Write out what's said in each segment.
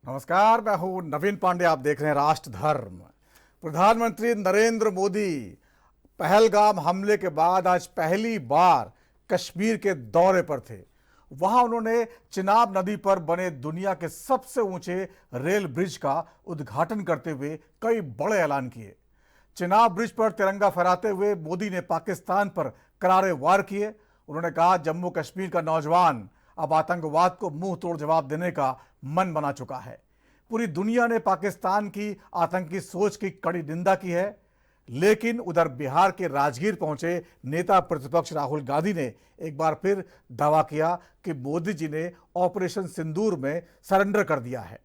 नमस्कार, मैं हूं नवीन पांडे। आप देख रहे हैं राष्ट्र धर्म। प्रधानमंत्री नरेंद्र मोदी पहलगाम हमले के बाद आज पहली बार कश्मीर के दौरे पर थे। वहां उन्होंने चिनाब नदी पर बने दुनिया के सबसे ऊंचे रेल ब्रिज का उद्घाटन करते हुए कई बड़े ऐलान किए। चिनाब ब्रिज पर तिरंगा फहराते हुए मोदी ने पाकिस्तान पर करारे वार किए। उन्होंने कहा, जम्मू कश्मीर का नौजवान अब आतंकवाद को मुंह तोड़ जवाब देने का मन बना चुका है। पूरी दुनिया ने पाकिस्तान की आतंकी सोच की कड़ी निंदा की है, लेकिन उधर बिहार के राजगीर पहुंचे नेता प्रतिपक्ष राहुल गांधी ने एक बार फिर दावा किया कि मोदी जी ने ऑपरेशन सिंदूर में सरेंडर कर दिया है।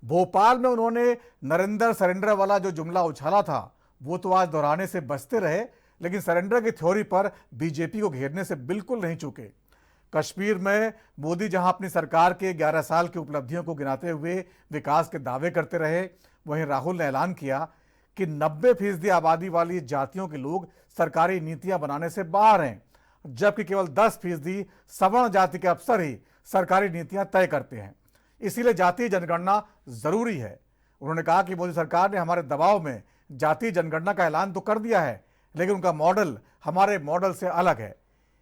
भोपाल में उन्होंने नरेंद्र सरेंडर वाला जो जुमला उछाला था वो तो आज दोहराने से बचते रहे, लेकिन सरेंडर की थ्योरी पर बीजेपी को घेरने से बिल्कुल नहीं चूके। कश्मीर में मोदी जहां अपनी सरकार के 11 साल की उपलब्धियों को गिनाते हुए विकास के दावे करते रहे, वहीं राहुल ने ऐलान किया कि 90% आबादी वाली जातियों के लोग सरकारी नीतियां बनाने से बाहर हैं, जबकि केवल 10% सवर्ण जाति के अफसर ही सरकारी नीतियां तय करते हैं। इसीलिए जातीय जनगणना जरूरी है। उन्होंने कहा कि मोदी सरकार ने हमारे दबाव में जातीय जनगणना का ऐलान तो कर दिया है, लेकिन उनका मॉडल हमारे मॉडल से अलग है।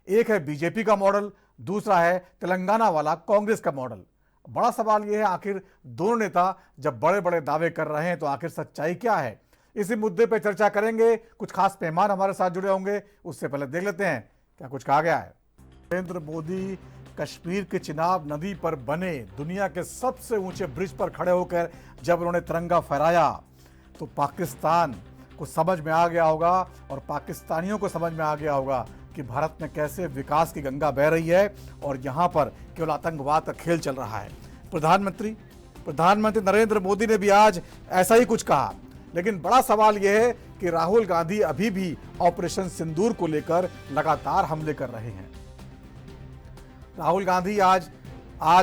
एक है बीजेपी का मॉडल, दूसरा है तेलंगाना वाला कांग्रेस का मॉडल। बड़ा सवाल यह है, आखिर दोनों नेता जब बड़े बड़े दावे कर रहे हैं तो आखिर सच्चाई क्या है? इसी मुद्दे पर चर्चा करेंगे। कुछ खास मेहमान हमारे साथ जुड़े होंगे, उससे पहले देख लेते हैं क्या कुछ कहा गया है। नरेंद्र मोदी कश्मीर के चिनाब नदी पर बने दुनिया के सबसे ऊंचे ब्रिज पर खड़े होकर जब उन्होंने तिरंगा फहराया तो पाकिस्तान को समझ में आ गया होगा और पाकिस्तानियों को समझ में आ गया होगा कि भारत में कैसे विकास की गंगा बह रही है और यहां पर केवल आतंकवाद का खेल चल रहा है। प्रधानमंत्री नरेंद्र मोदी ने भी आज ऐसा ही कुछ कहा, लेकिन बड़ा सवाल यह है कि राहुल गांधी अभी भी ऑपरेशन सिंदूर को लेकर लगातार हमले कर रहे हैं। राहुल गांधी आज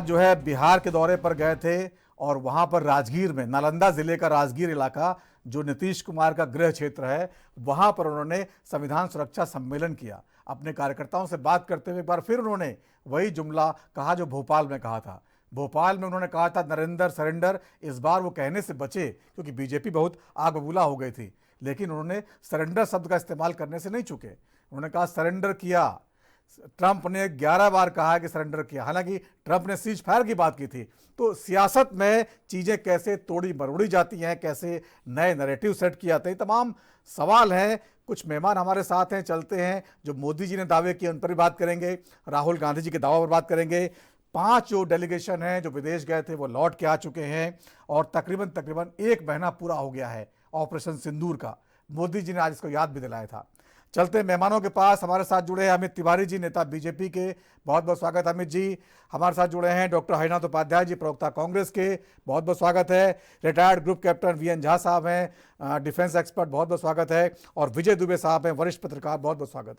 जो है बिहार के दौरे पर गए थे और वहां पर राजगीर में, नालंदा जिले का राजगीर इलाका जो नीतीश कुमार का गृह क्षेत्र है, वहां पर उन्होंने संविधान सुरक्षा सम्मेलन किया। अपने कार्यकर्ताओं से बात करते हुए एक बार फिर उन्होंने वही जुमला कहा जो भोपाल में कहा था। भोपाल में उन्होंने कहा था नरेंद्र सरेंडर। इस बार वो कहने से बचे क्योंकि बीजेपी बहुत आग बबूला हो गई थी, लेकिन उन्होंने सरेंडर शब्द का इस्तेमाल करने से नहीं चुके। उन्होंने कहा सरेंडर किया। ट्रंप ने 11 बार कहा कि सरेंडर किया, हालांकि ट्रंप ने सीज फायर की बात की थी। तो सियासत में चीजें कैसे तोड़ी मरोड़ी जाती हैं, कैसे नए नैरेटिव सेट किए जाते हैं, तमाम सवाल हैं। कुछ मेहमान हमारे साथ हैं, चलते हैं। जो मोदी जी ने दावे किए उन पर भी बात करेंगे, राहुल गांधी जी के दावा पर बात करेंगे। 5 जो डेलीगेशन हैं जो विदेश गए थे वो लौट के आ चुके हैं और तकरीबन 1 महीना पूरा हो गया है ऑपरेशन सिंदूर का। मोदी जी ने आज इसको याद भी दिलाया था। चलते मेहमानों के पास। हमारे साथ जुड़े हैं अमित तिवारी जी, नेता बीजेपी के। बहुत बहुत स्वागत अमित जी। हमारे साथ जुड़े हैं डॉक्टर हरिनाथ उपाध्याय जी, प्रवक्ता कांग्रेस के। बहुत बहुत स्वागत है। Retired group captain VN Jha साहब हैं, डिफेंस एक्सपर्ट। बहुत बहुत स्वागत है। और विजय दुबे साहब हैं, वरिष्ठ पत्रकार। बहुत बहुत स्वागत है।